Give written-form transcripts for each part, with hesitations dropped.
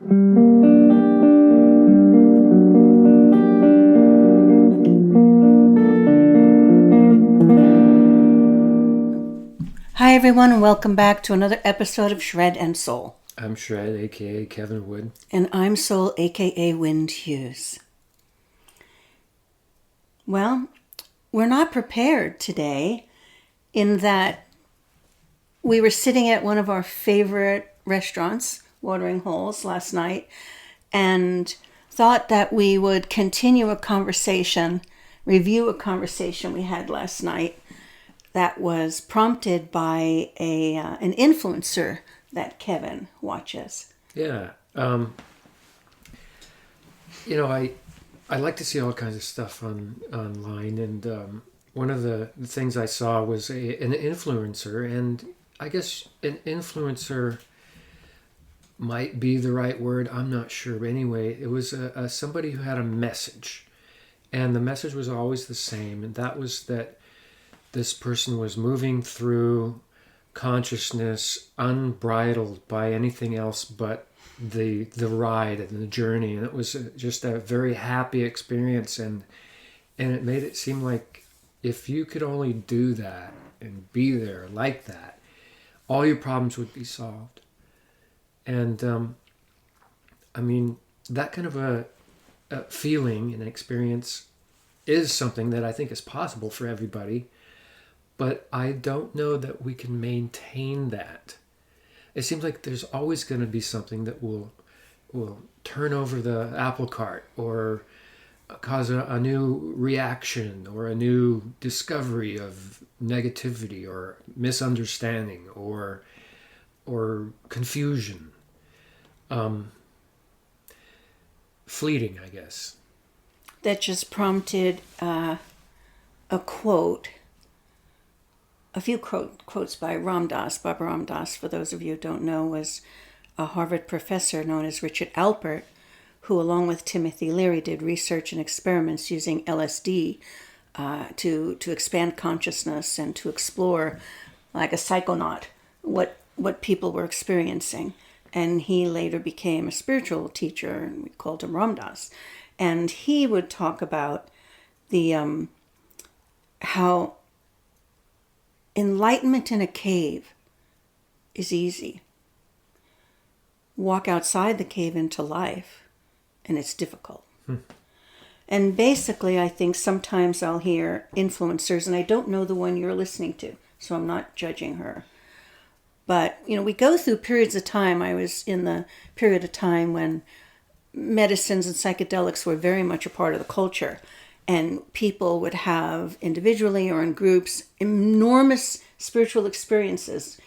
Hi everyone, and welcome back to another episode of Shred and Soul. I'm Shred, aka Kevin Wood. And I'm Soul, aka Wind Hughes. Well, we're not prepared today in that we were sitting at one of our favorite restaurants, Watering Holes, last night, and thought that we would continue a conversation, review a conversation we had last night that was prompted by an influencer that Kevin watches. Yeah. I like to see all kinds of stuff online, and one of the things I saw was an influencer, and I guess an influencer might be the right word. I'm not sure. But anyway, it was somebody who had a message, and the message was always the same, and that was that this person was moving through consciousness unbridled by anything else but the ride and the journey, and it was just a very happy experience, and it made it seem like if you could only do that and be there like that, all your problems would be solved. And that kind of a feeling and experience is something that I think is possible for everybody. But I don't know that we can maintain that. It seems like there's always going to be something that will turn over the apple cart, or cause a new reaction, or a new discovery of negativity or misunderstanding or confusion. Fleeting, I guess. That just prompted a quote. A few quotes by Ramdas. Baba Ramdas, for those of you who don't know, was a Harvard professor known as Richard Alpert, who, along with Timothy Leary, did research and experiments using LSD to expand consciousness and to explore, like a psychonaut, what people were experiencing. And he later became a spiritual teacher, and we called him Ramdas. And he would talk about the how enlightenment in a cave is easy. Walk outside the cave into life, and it's difficult. And basically, I think sometimes I'll hear influencers, and I don't know the one you're listening to, so I'm not judging her. But, we go through periods of time. I was in the period of time when medicines and psychedelics were very much a part of the culture. And people would have, individually or in groups, enormous spiritual experiences,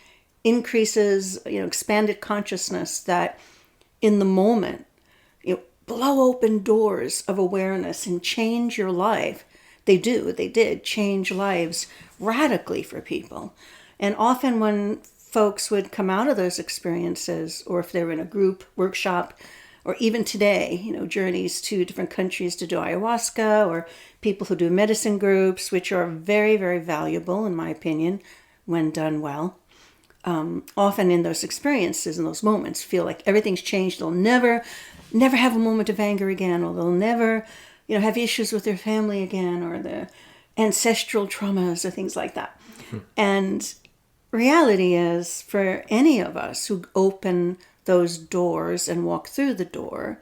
increases, expanded consciousness that in the moment, blow open doors of awareness and change your life. They did change lives radically for people. And often when folks would come out of those experiences, or if they were in a group workshop, or even today, journeys to different countries to do ayahuasca, or people who do medicine groups, which are very, very valuable, in my opinion, when done well. Often in those experiences, in those moments, feel like everything's changed. They'll never have a moment of anger again, or they'll never, have issues with their family again, or the ancestral traumas, or things like that. And reality is, for any of us who open those doors and walk through the door,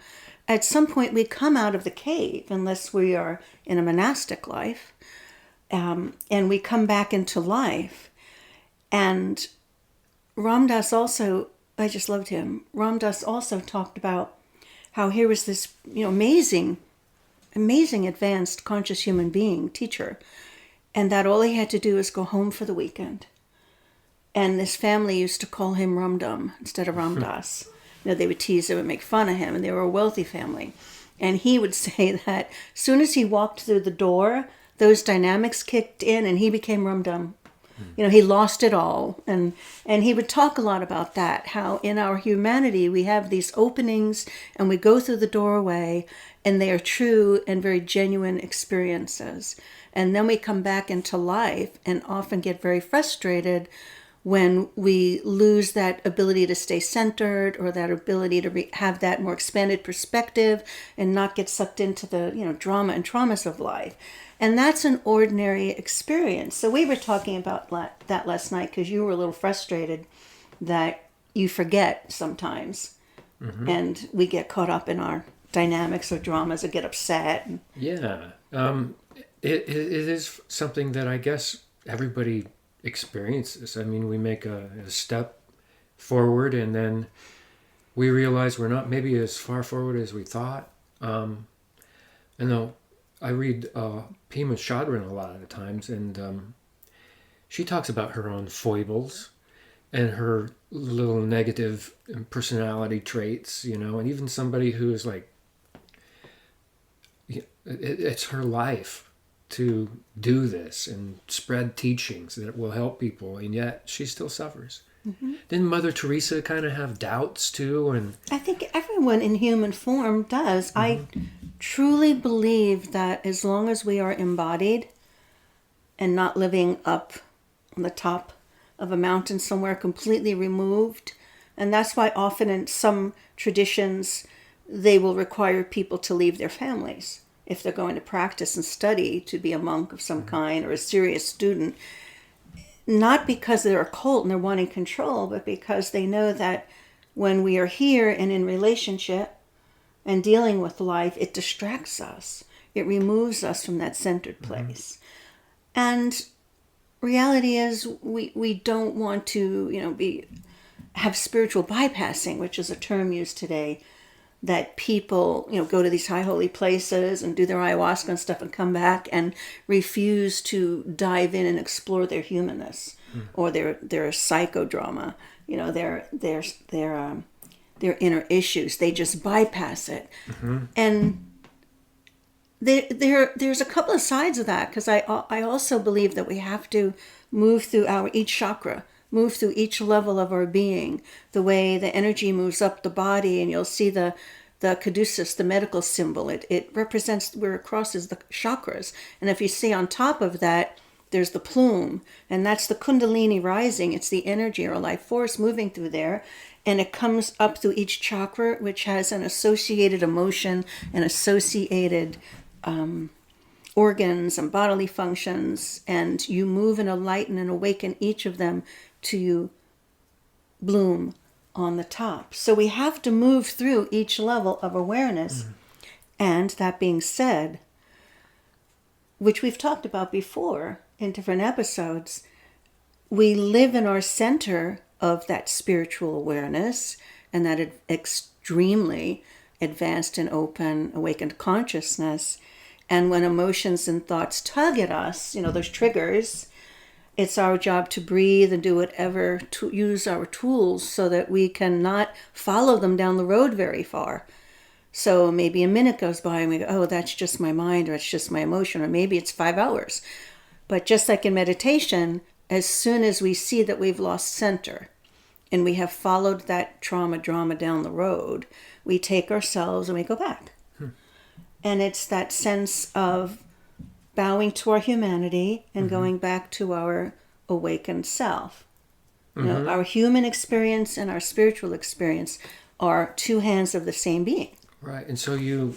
at some point we come out of the cave, unless we are in a monastic life, and we come back into life. And Ramdas also, I just loved him. Ramdas also talked about how here was this, amazing advanced conscious human being, teacher, and that all he had to do was go home for the weekend. And this family used to call him Ramdam instead of Ramdas. They would tease him and make fun of him, and they were a wealthy family. And he would say that as soon as he walked through the door, those dynamics kicked in, and he became Ramdam. He lost it all. And he would talk a lot about that, how in our humanity we have these openings, and we go through the doorway, and they are true and very genuine experiences. And then we come back into life and often get very frustrated when we lose that ability to stay centered, or that ability to have that more expanded perspective and not get sucked into the drama and traumas of life. And that's an ordinary experience. So we were talking about that last night because you were a little frustrated that you forget sometimes, and we get caught up in our dynamics or dramas or get upset. Yeah. It is something that I guess everybody experiences. I mean, we make a step forward and then we realize we're not maybe as far forward as we thought. I know I read Pema Chodron a lot of the times, and she talks about her own foibles and her little negative personality traits, and even somebody who is like, it's her life to do this and spread teachings that will help people, and yet she still suffers. Didn't Mother Teresa kind of have doubts too? And I think everyone in human form does. I truly believe that as long as we are embodied and not living up on the top of a mountain somewhere completely removed, and that's why often in some traditions they will require people to leave their families if they're going to practice and study to be a monk of some kind or a serious student. Not because they're occult and they're wanting control, but because they know that when we are here and in relationship and dealing with life, it distracts us. It removes us from that centered place. And reality is we don't want to, have spiritual bypassing, which is a term used today, that people, go to these high holy places and do their ayahuasca and stuff and come back and refuse to dive in and explore their humanness or their psychodrama, their inner issues. They just bypass it. And there's a couple of sides of that, because I also believe that we have to move through each chakra, move through each level of our being, the way the energy moves up the body, and you'll see the caduceus, the medical symbol. It represents where it crosses the chakras. And if you see on top of that, there's the plume, and that's the kundalini rising. It's the energy or life force moving through there, and it comes up through each chakra, which has an associated emotion and associated organs and bodily functions, and you move and enlighten and awaken each of them to bloom on the top. So we have to move through each level of awareness. And that being said, which we've talked about before in different episodes, we live in our center of that spiritual awareness and that extremely advanced and open awakened consciousness. And when emotions and thoughts tug at us, those triggers, it's our job to breathe and do whatever, to use our tools so that we cannot follow them down the road very far. So maybe a minute goes by and we go, oh, that's just my mind, or it's just my emotion, or maybe it's 5 hours. But just like in meditation, as soon as we see that we've lost center and we have followed that drama down the road, we take ourselves and we go back. And it's that sense of bowing to our humanity and going back to our awakened self. Our human experience and our spiritual experience are two hands of the same being. Right. And so you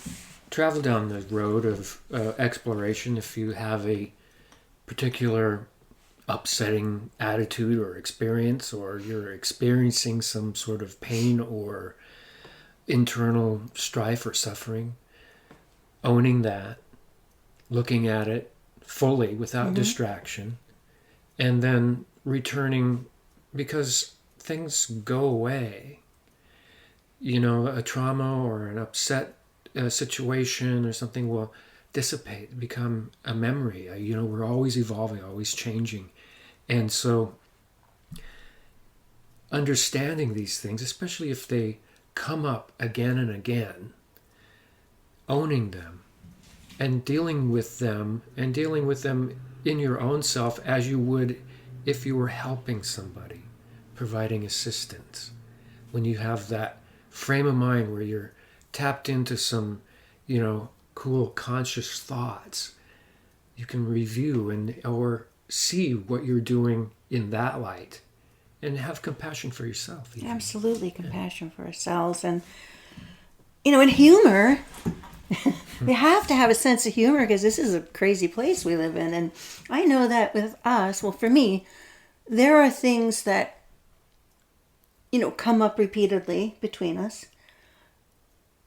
travel down the road of exploration if you have a particular upsetting attitude or experience, or you're experiencing some sort of pain or internal strife or suffering. Owning that, looking at it fully without distraction, and then returning, because things go away. A trauma or an upset situation or something will dissipate, become a memory. We're always evolving, always changing. And so understanding these things, especially if they come up again and again, owning them and dealing with them in your own self as you would if you were helping somebody, providing assistance. When you have that frame of mind where you're tapped into some, cool conscious thoughts, you can review or see what you're doing in that light and have compassion for yourself. Even. Absolutely, compassion for ourselves. And, in humor, we have to have a sense of humor because this is a crazy place we live in. And I know that with us, well, for me, there are things that, come up repeatedly between us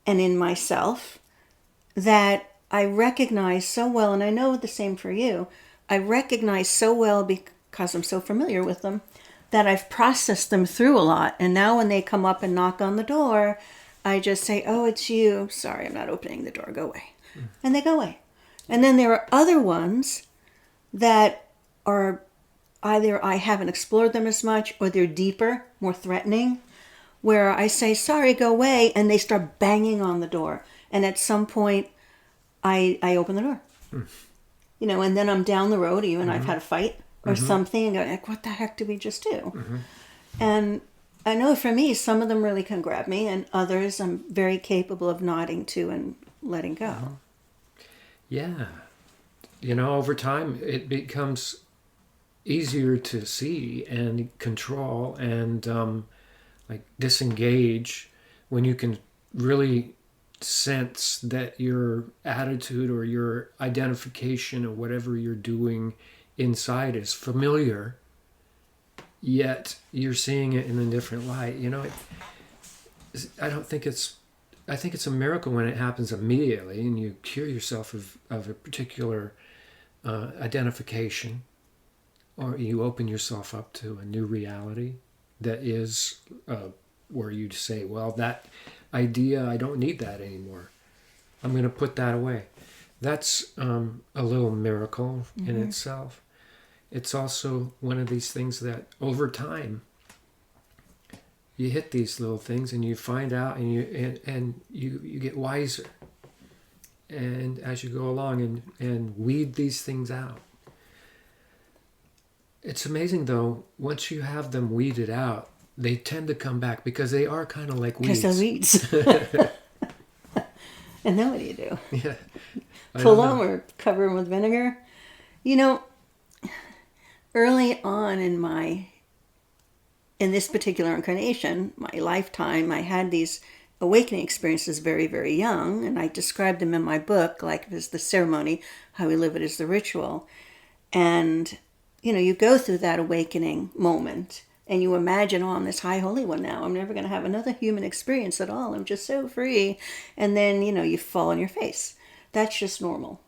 and in myself that I recognize so well, and I know the same for you. I recognize so well because I'm so familiar with them that I've processed them through a lot. And now when they come up and knock on the door, I just say, "Oh, it's you. Sorry, I'm not opening the door. Go away." And they go away. And then there are other ones that are either I haven't explored them as much or they're deeper, more threatening, where I say, "Sorry, go away," and they start banging on the door. And at some point, I open the door. And then I'm down the road, even I've had a fight or something, and go, like, what the heck did we just do? And I know for me, some of them really can grab me, and others I'm very capable of nodding to and letting go. Yeah. Over time, it becomes easier to see and control and like disengage when you can really sense that your attitude or your identification or whatever you're doing inside is familiar, yet you're seeing it in a different light. I think it's a miracle when it happens immediately and you cure yourself of a particular identification, or you open yourself up to a new reality that is where you say, well, that idea, I don't need that anymore. I'm going to put that away. That's a little miracle in itself. It's also one of these things that over time you hit these little things and you find out and you get wiser. And as you go along and weed these things out. It's amazing though, once you have them weeded out, they tend to come back because they are kind of like weeds. Because they're weeds. And then what do you do? Yeah. Pull them or cover them with vinegar? Early on in this particular incarnation, my lifetime, I had these awakening experiences very, very young, and I described them in my book, like it was the ceremony, how we live it is the ritual. And, you go through that awakening moment, and you imagine, oh, I'm this high holy one now. I'm never going to have another human experience at all. I'm just so free. And then, you fall on your face. That's just normal.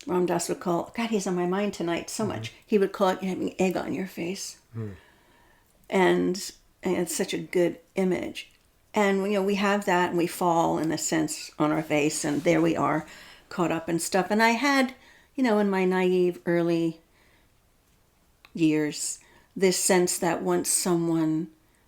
Ram Dass would call, God, he's on my mind tonight so much. He would call it having egg on your face. And it's such a good image. And, we have that and we fall, in a sense, on our face. And there we are, caught up in stuff. And I had, in my naive early years, this sense that once someone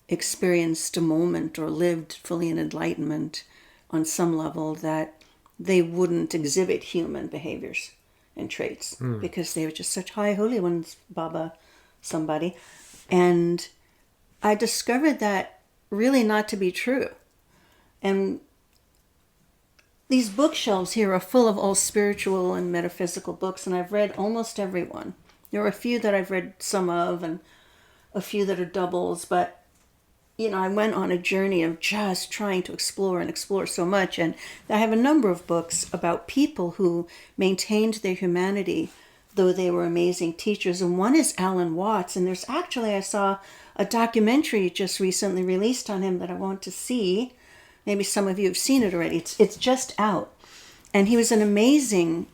experienced a moment or lived fully in enlightenment on some level, that they wouldn't exhibit human behaviors and traits because they were just such high holy ones, Baba somebody. And I discovered that really not to be true. And these bookshelves here are full of all spiritual and metaphysical books, and I've read almost every one. There are a few that I've read some of, and a few that are doubles, but I went on a journey of just trying to explore so much. And I have a number of books about people who maintained their humanity, though they were amazing teachers. And one is Alan Watts. And there's actually, I saw a documentary just recently released on him that I want to see. Maybe some of you have seen it already. It's just out. And he was an amazing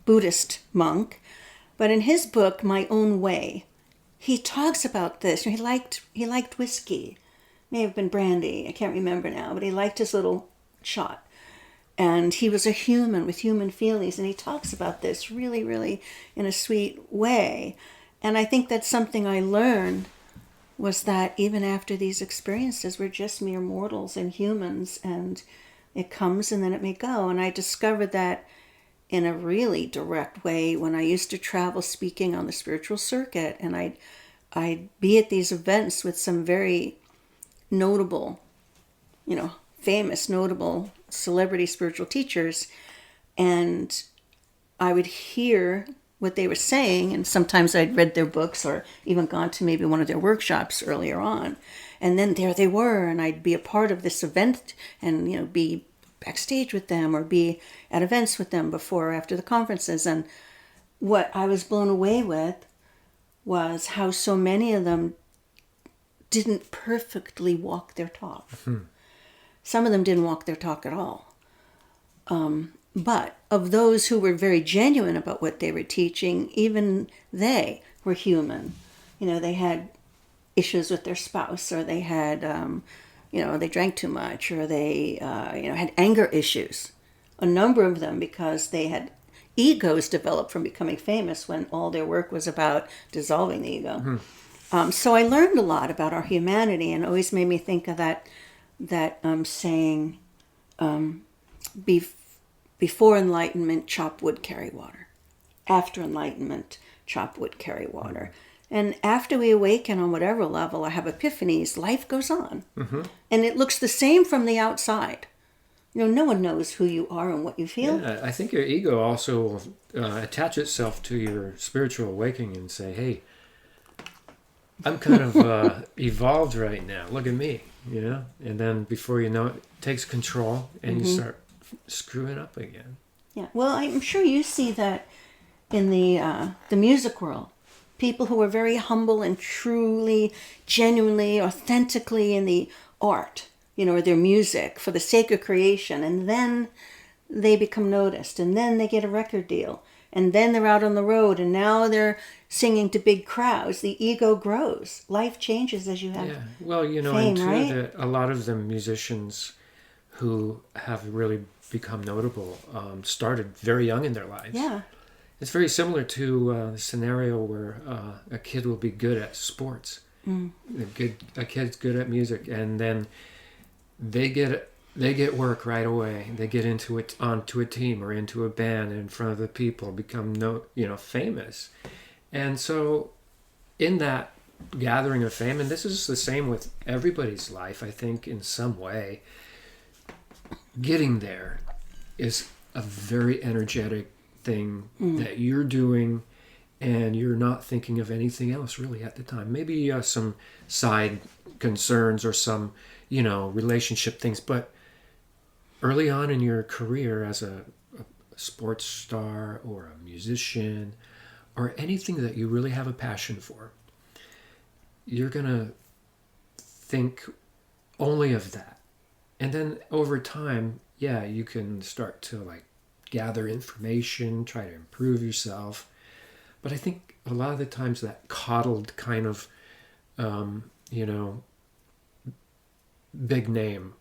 Buddhist monk. But in his book, My Own Way, he talks about this. He liked whiskey. May have been brandy. I can't remember now. But he liked his little shot. And he was a human with human feelings. And he talks about this really, really in a sweet way. And I think that's something I learned, was that even after these experiences, we're just mere mortals and humans. And it comes and then it may go. And I discovered that in a really direct way when I used to travel speaking on the spiritual circuit, and I'd be at these events with some very notable, famous, notable celebrity spiritual teachers, and I would hear what they were saying, and sometimes I'd read their books or even gone to maybe one of their workshops earlier on. And then there they were, and I'd be a part of this event and, be backstage with them or be at events with them before or after the conferences. And what I was blown away with was how so many of them didn't perfectly walk their talk. Some of them didn't walk their talk at all. But of those who were very genuine about what they were teaching, even they were human. They had issues with their spouse, or they had, they drank too much, or they, had anger issues. A number of them because they had egos developed from becoming famous when all their work was about dissolving the ego. So I learned a lot about our humanity, and it always made me think of that saying, before enlightenment, chop wood, carry water. After enlightenment, chop wood, carry water. And after we awaken on whatever level or have epiphanies, life goes on. And it looks the same from the outside. No one knows who you are and what you feel. Yeah, I think your ego also will attach itself to your spiritual awakening and say, hey, I'm kind of evolved right now. Look at me, And then before you know it, it takes control and you start screwing up again. Yeah, well, I'm sure you see that in the music world. People who are very humble and truly, genuinely, authentically in the art, or their music for the sake of creation, and then they become noticed, and then they get a record deal, and then they're out on the road, and now they're singing to big crowds. The ego grows. Life changes as you have fame, and too, right? that a lot of the musicians who have really become notable started very young in their lives. Yeah. It's very similar to the scenario where a kid will be good at sports. A kid's good at music, and then they get work right away. They get onto a team or into a band in front of the people, become famous. And so in that gathering of fame, and this is the same with everybody's life, I think, in some way, getting there is a very energetic thing that you're doing, and you're not thinking of anything else really at the time. Maybe some side concerns or some relationship things, but early on in your career as a sports star or a musician or anything that you really have a passion for, you're gonna think only of that. And then over time, you can start to gather information, try to improve yourself. But I think a lot of the times that coddled kind of, big name,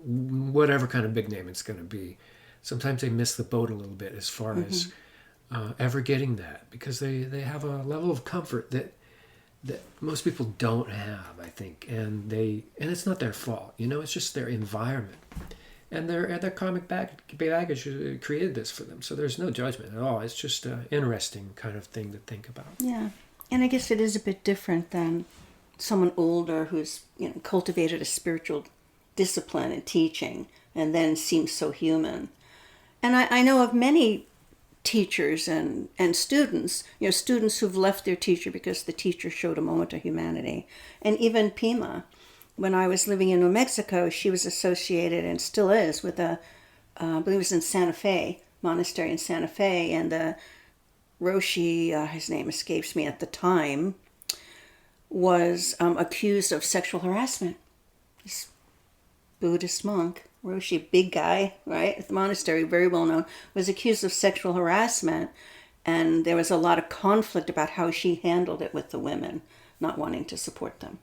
whatever kind of big name it's going to be, sometimes they miss the boat a little bit as far as ever getting that, because they have a level of comfort that most people don't have, I think, and it's not their fault, it's just their environment. And their comic baggage created this for them. So there's no judgment at all. It's just an interesting kind of thing to think about. Yeah. And I guess it is a bit different than someone older who's cultivated a spiritual discipline and teaching and then seems so human. And I know of many teachers and students, students who've left their teacher because the teacher showed a moment of humanity. And even Pima, when I was living in New Mexico, she was associated and still is with I believe it was in Santa Fe, monastery in Santa Fe, and the Roshi, his name escapes me at the time, was accused of sexual harassment. This Buddhist monk, Roshi, big guy, right, at the monastery, very well known, was accused of sexual harassment, and there was a lot of conflict about how she handled it with the women, not wanting to support them.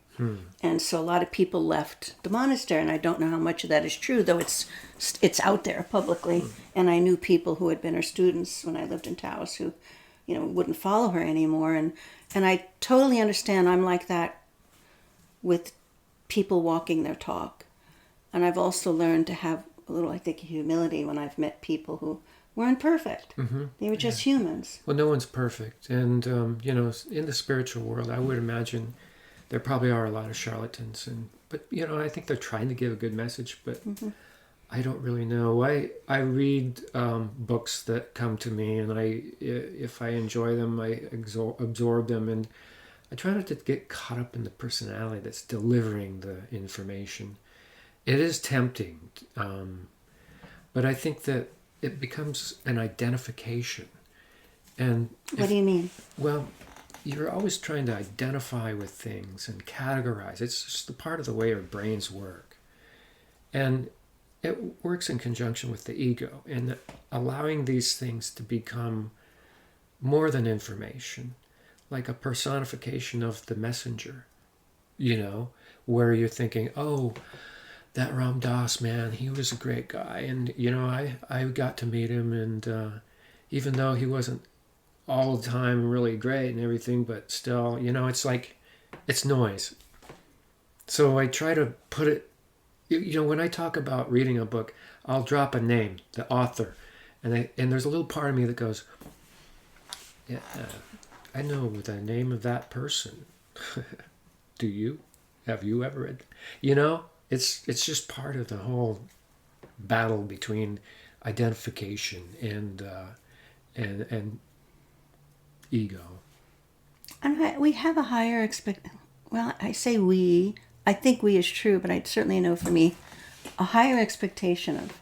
And so a lot of people left the monastery, and I don't know how much of that is true, though it's out there publicly. And I knew people who had been her students when I lived in Taos who, wouldn't follow her anymore. And I totally understand. I'm like that with people walking their talk. And I've also learned to have a little, I think, humility when I've met people who weren't perfect. They were just humans. Well, no one's perfect. And, in the spiritual world, I would imagine there probably are a lot of charlatans. But I think they're trying to give a good message. But I don't really know. I read books that come to me, and if I enjoy them, I absorb them, and I try not to get caught up in the personality that's delivering the information. It is tempting, but I think that it becomes an identification. And What do you mean? well, you're always trying to identify with things and categorize. It's just a part of the way our brains work. And it works in conjunction with the ego, and allowing these things to become more than information, like a personification of the messenger, where you're thinking, oh, that Ram Dass, man, he was a great guy. And, I got to meet him, and even though he wasn't all the time really great and everything, but still, it's like, it's noise. So I try to put it, when I talk about reading a book, I'll drop a name, the author, and there's a little part of me that goes, yeah, I know the name of that person. Do you? Have you ever read? It's just part of the whole battle between identification and ego. And we have a higher well, I say we, I think we is true, but I certainly know for me, a higher expectation of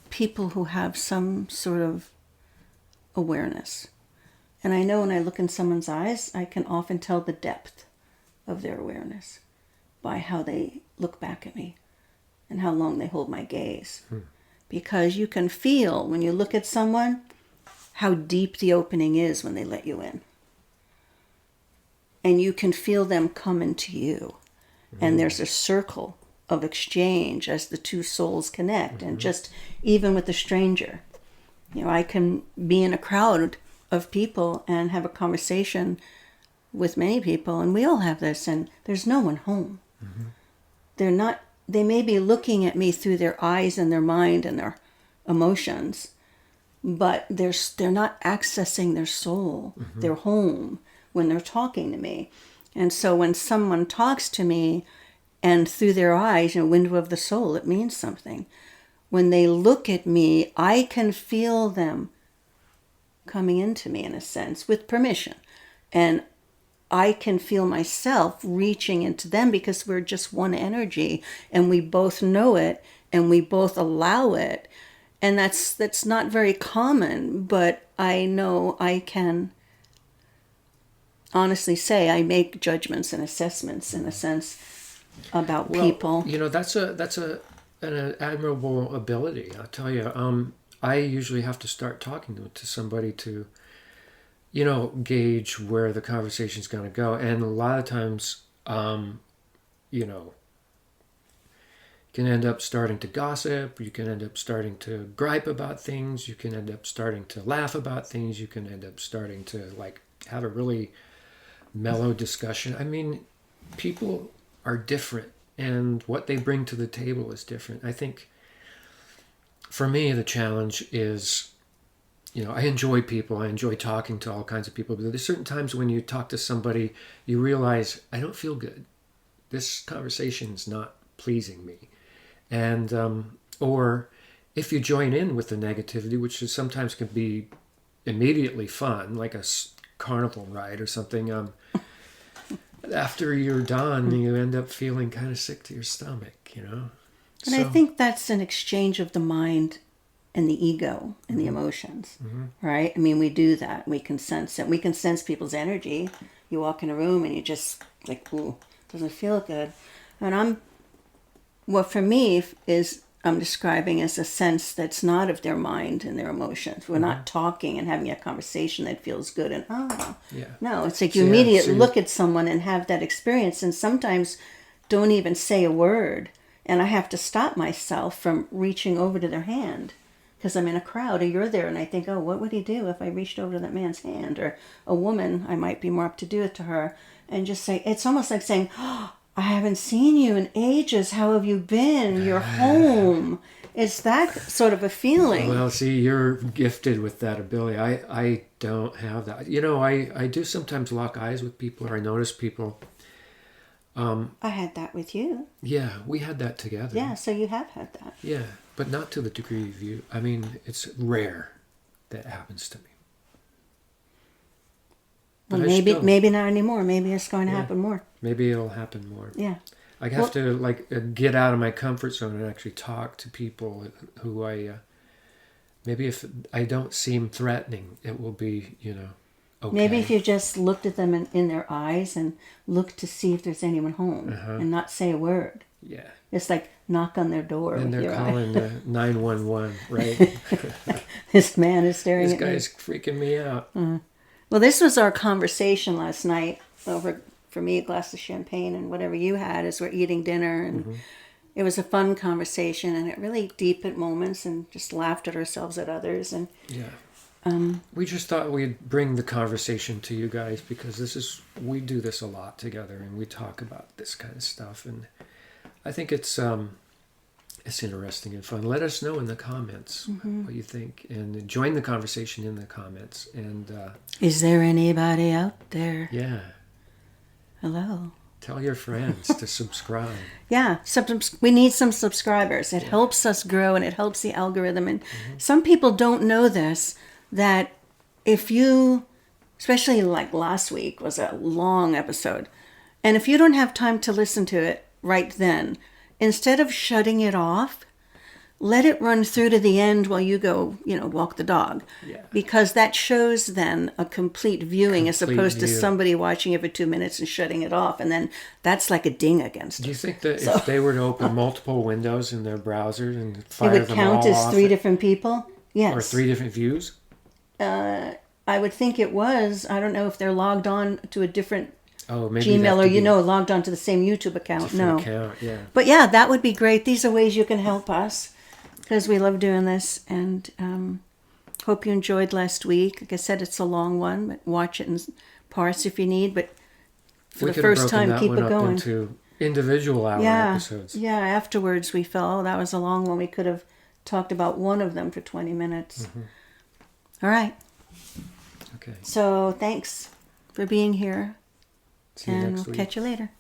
people who have some sort of awareness. And I know when I look in someone's eyes, I can often tell the depth of their awareness by how they look back at me and how long they hold my gaze. Because you can feel when you look at someone how deep the opening is when they let you in. And you can feel them come into you. And there's a circle of exchange as the two souls connect. And just even with a stranger, I can be in a crowd of people and have a conversation with many people, and we all have this, and there's no one home. They may be looking at me through their eyes and their mind and their emotions, but they're not accessing their soul, their home, when they're talking to me. And so when someone talks to me and through their eyes, window of the soul, it means something. When they look at me, I can feel them coming into me in a sense with permission. And I can feel myself reaching into them because we're just one energy and we both know it and we both allow it. And that's not very common, but I know I can honestly say I make judgments and assessments in a sense about people. That's an admirable ability. I'll tell you. I usually have to start talking to somebody to, gauge where the conversation's going to go. And a lot of times, you can end up starting to gossip. You can end up starting to gripe about things. You can end up starting to laugh about things. You can end up starting to have a really mellow discussion. I mean, people are different, and what they bring to the table is different. I think for me, the challenge is, I enjoy people. I enjoy talking to all kinds of people. But there's certain times when you talk to somebody, you realize, I don't feel good. This conversation is not pleasing me. And, or if you join in with the negativity, which is sometimes can be immediately fun, like a carnival ride or something, after you're done, you end up feeling kind of sick to your stomach, And I think that's an exchange of the mind and the ego and the emotions, right? I mean, we do that. We can sense it. We can sense people's energy. You walk in a room and you just ooh, doesn't feel good. And what for me is I'm describing as a sense that's not of their mind and their emotions. We're not talking and having a conversation that feels good and no, it's like you immediately look at someone and have that experience, and sometimes don't even say a word, and I have to stop myself from reaching over to their hand because I'm in a crowd or you're there, and I think, oh, what would he do if I reached over to that man's hand? Or a woman, I might be more up to do it to her, and just say, it's almost like saying, oh, I haven't seen you in ages. How have you been? You're home. It's that sort of a feeling. Well, see, you're gifted with that ability. I don't have that. I do sometimes lock eyes with people, or I notice people. I had that with you. Yeah, we had that together. Yeah, so you have had that. Yeah, but not to the degree of you. I mean, it's rare that happens to me. Well, But maybe not anymore. Maybe it's going to happen more. Maybe it'll happen more. Yeah. I have to get out of my comfort zone and actually talk to people who maybe if I don't seem threatening, it will be, okay. Maybe if you just looked at them in their eyes and looked to see if there's anyone home and not say a word. Yeah. It's like knock on their door. And with they're your calling the 911, right? This man is staring This at me. guy's freaking me out. Well, this was our conversation last night over, for me, a glass of champagne and whatever you had as we're eating dinner. And it was a fun conversation, and it really deep at moments, and just laughed at ourselves at others. And we just thought we'd bring the conversation to you guys because we do this a lot together, and we talk about this kind of stuff. And I think it's interesting and fun. Let us know in the comments what you think, and join the conversation in the comments. And is there anybody out there? Yeah. Hello. Tell your friends to subscribe. Yeah, we need some subscribers. It helps us grow, and it helps the algorithm. And some people don't know this, that if you, especially like last week was a long episode, and if you don't have time to listen to it right then, instead of shutting it off, let it run through to the end while you go, walk the dog. Yeah. Because that shows then a complete viewing as opposed to somebody watching it for 2 minutes and shutting it off. And then that's like a ding against it. Do you think that if they were to open multiple windows in their browser and fire them all off? It would count as 3 different people? Yes. Or 3 different views? I would think it was. I don't know if they're logged on to a different maybe Gmail or, logged on to the same YouTube account. No. Account, yeah. But yeah, that would be great. These are ways you can help us, because we love doing this, and hope you enjoyed last week. Like I said, it's a long one, but watch it in parts if you need. But for the first time, keep it going. Into individual hour episodes. Yeah, afterwards we felt, that was a long one. We could have talked about one of them for 20 minutes. All right. Okay. So thanks for being here. See you next week. We'll catch you later.